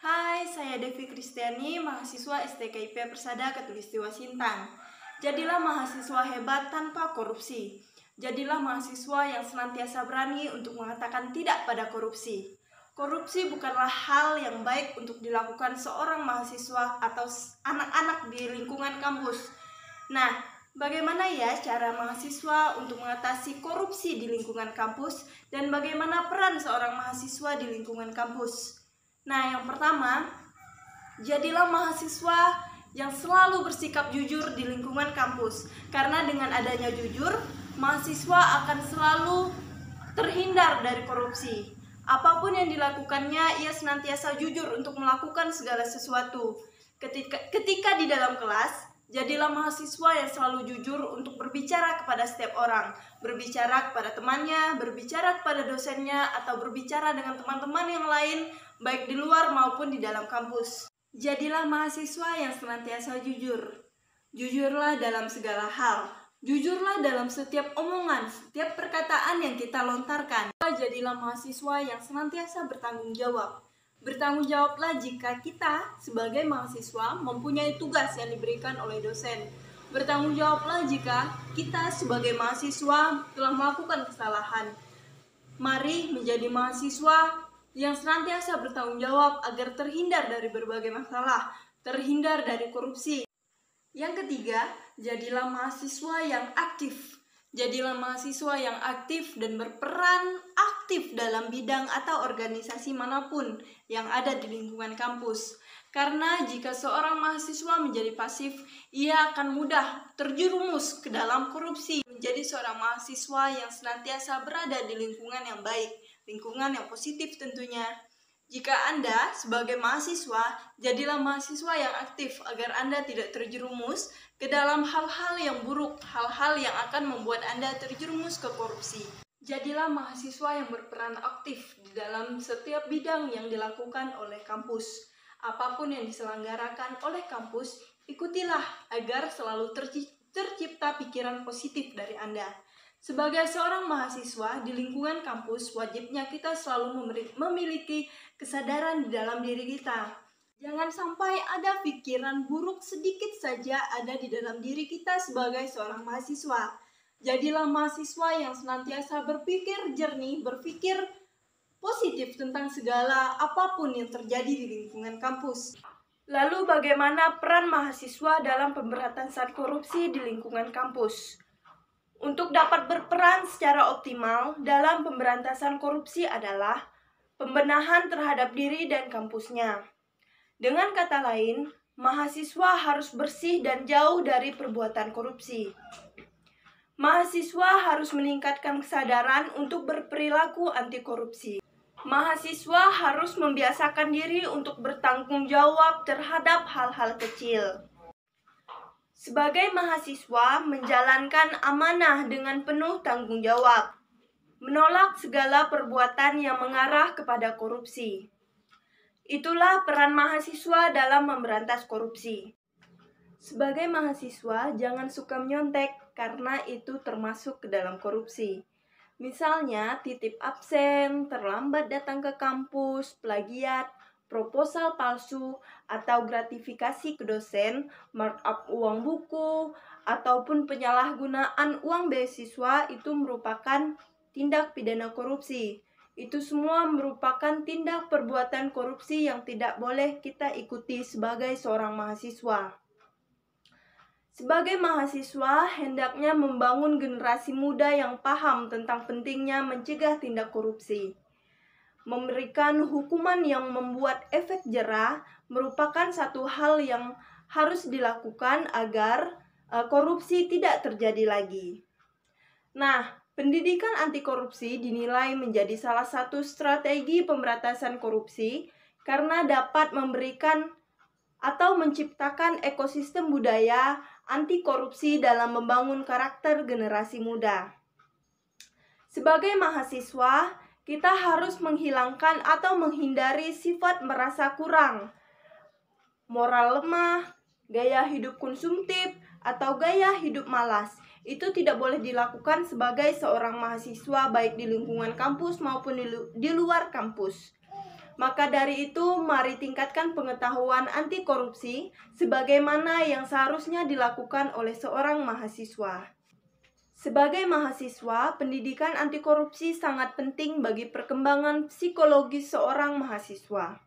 Hai, saya Devi Kristiani, mahasiswa STKIP Persada Katulistiwa Sintang. Jadilah mahasiswa hebat tanpa korupsi. Jadilah mahasiswa yang senantiasa berani untuk mengatakan tidak pada korupsi. Korupsi bukanlah hal yang baik untuk dilakukan seorang mahasiswa atau anak-anak di lingkungan kampus. Nah, bagaimana ya cara mahasiswa untuk mengatasi korupsi di lingkungan kampus dan bagaimana peran seorang mahasiswa di lingkungan kampus? Nah, yang pertama, jadilah mahasiswa yang selalu bersikap jujur di lingkungan kampus. Karena dengan adanya jujur, mahasiswa akan selalu terhindar dari korupsi. Apapun yang dilakukannya, ia senantiasa jujur untuk melakukan segala sesuatu. Ketika di dalam kelas, jadilah mahasiswa yang selalu jujur untuk berbicara kepada setiap orang, berbicara kepada temannya, berbicara kepada dosennya, atau berbicara dengan teman-teman yang lain, baik di luar maupun di dalam kampus. Jadilah mahasiswa yang senantiasa jujur. Jujurlah dalam segala hal. Jujurlah dalam setiap omongan, setiap perkataan yang kita lontarkan. Jadilah mahasiswa yang senantiasa bertanggung jawab. Bertanggung jawablah jika kita sebagai mahasiswa mempunyai tugas yang diberikan oleh dosen. Bertanggung jawablah jika kita sebagai mahasiswa telah melakukan kesalahan. Mari menjadi mahasiswa yang senantiasa bertanggung jawab agar terhindar dari berbagai masalah, terhindar dari korupsi. Yang ketiga, jadilah mahasiswa yang aktif. Jadilah mahasiswa yang aktif dan berperan aktif dalam bidang atau organisasi manapun yang ada di lingkungan kampus. Karena jika seorang mahasiswa menjadi pasif, ia akan mudah terjerumus ke dalam korupsi. Menjadi seorang mahasiswa yang senantiasa berada di lingkungan yang baik, lingkungan yang positif tentunya. Jika Anda sebagai mahasiswa, jadilah mahasiswa yang aktif agar Anda tidak terjerumus ke dalam hal-hal yang buruk, hal-hal yang akan membuat Anda terjerumus ke korupsi. Jadilah mahasiswa yang berperan aktif di dalam setiap bidang yang dilakukan oleh kampus. Apapun yang diselenggarakan oleh kampus, ikutilah agar selalu tercipta pikiran positif dari Anda. Sebagai seorang mahasiswa di lingkungan kampus, wajibnya kita selalu memiliki kesadaran di dalam diri kita. Jangan sampai ada pikiran buruk sedikit saja ada di dalam diri kita sebagai seorang mahasiswa. Jadilah mahasiswa yang senantiasa berpikir jernih, berpikir positif tentang segala apapun yang terjadi di lingkungan kampus. Lalu bagaimana peran mahasiswa dalam pemberantasan korupsi di lingkungan kampus? Untuk dapat berperan secara optimal dalam pemberantasan korupsi adalah pembenahan terhadap diri dan kampusnya. Dengan kata lain, mahasiswa harus bersih dan jauh dari perbuatan korupsi. Mahasiswa harus meningkatkan kesadaran untuk berperilaku anti korupsi. Mahasiswa harus membiasakan diri untuk bertanggung jawab terhadap hal-hal kecil. Sebagai mahasiswa, menjalankan amanah dengan penuh tanggung jawab, menolak segala perbuatan yang mengarah kepada korupsi. Itulah peran mahasiswa dalam memberantas korupsi. Sebagai mahasiswa, jangan suka menyontek karena itu termasuk ke dalam korupsi. Misalnya, titip absen, terlambat datang ke kampus, plagiat, proposal palsu, atau gratifikasi ke dosen, markup uang buku, ataupun penyalahgunaan uang beasiswa itu merupakan tindak pidana korupsi. Itu semua merupakan tindak perbuatan korupsi yang tidak boleh kita ikuti sebagai seorang mahasiswa. Sebagai mahasiswa, hendaknya membangun generasi muda yang paham tentang pentingnya mencegah tindak korupsi. Memberikan hukuman yang membuat efek jera merupakan satu hal yang harus dilakukan agar korupsi tidak terjadi lagi. Nah, pendidikan anti korupsi dinilai menjadi salah satu strategi pemberantasan korupsi karena dapat memberikan atau menciptakan ekosistem budaya anti korupsi dalam membangun karakter generasi muda. Sebagai mahasiswa, kita harus menghilangkan atau menghindari sifat merasa kurang, moral lemah, gaya hidup konsumtif, atau gaya hidup malas. Itu tidak boleh dilakukan sebagai seorang mahasiswa baik di lingkungan kampus maupun di luar kampus. Maka dari itu, mari tingkatkan pengetahuan anti korupsi sebagaimana yang seharusnya dilakukan oleh seorang mahasiswa. Sebagai mahasiswa, pendidikan anti korupsi sangat penting bagi perkembangan psikologis seorang mahasiswa.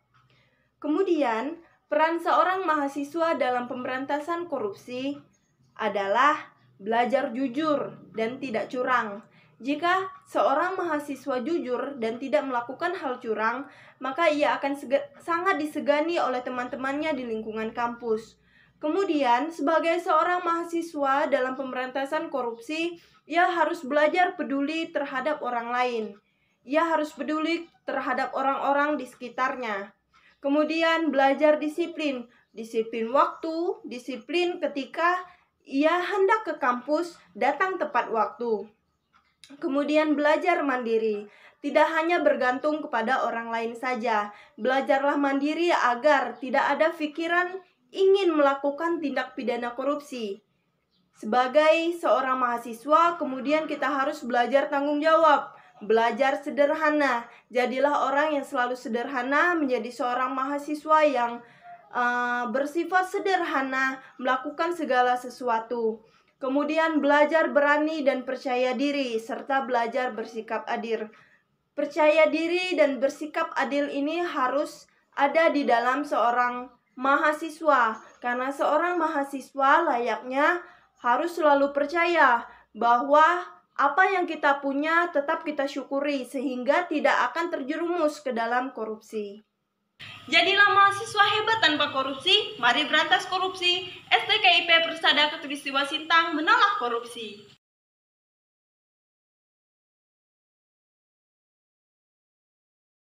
Kemudian, peran seorang mahasiswa dalam pemberantasan korupsi adalah belajar jujur dan tidak curang. Jika seorang mahasiswa jujur dan tidak melakukan hal curang, maka ia akan sangat disegani oleh teman-temannya di lingkungan kampus. Kemudian, sebagai seorang mahasiswa dalam pemberantasan korupsi, ia harus belajar peduli terhadap orang lain. Ia harus peduli terhadap orang-orang di sekitarnya. Kemudian, belajar disiplin waktu, disiplin ketika ia hendak ke kampus, datang tepat waktu. Kemudian belajar mandiri, tidak hanya bergantung kepada orang lain saja. Belajarlah mandiri agar tidak ada pikiran ingin melakukan tindak pidana korupsi. Sebagai seorang mahasiswa, kemudian kita harus belajar tanggung jawab, belajar sederhana. Jadilah orang yang selalu sederhana, menjadi seorang mahasiswa yang bersifat sederhana, melakukan segala sesuatu. Kemudian belajar berani dan percaya diri, serta belajar bersikap adil. Percaya diri dan bersikap adil ini harus ada di dalam seorang mahasiswa, karena seorang mahasiswa layaknya harus selalu percaya bahwa apa yang kita punya tetap kita syukuri, sehingga tidak akan terjerumus ke dalam korupsi. Jadilah mahasiswa hebat tanpa korupsi. Mari berantas korupsi. STKIP Persada Katulistiwa Sintang menolak korupsi.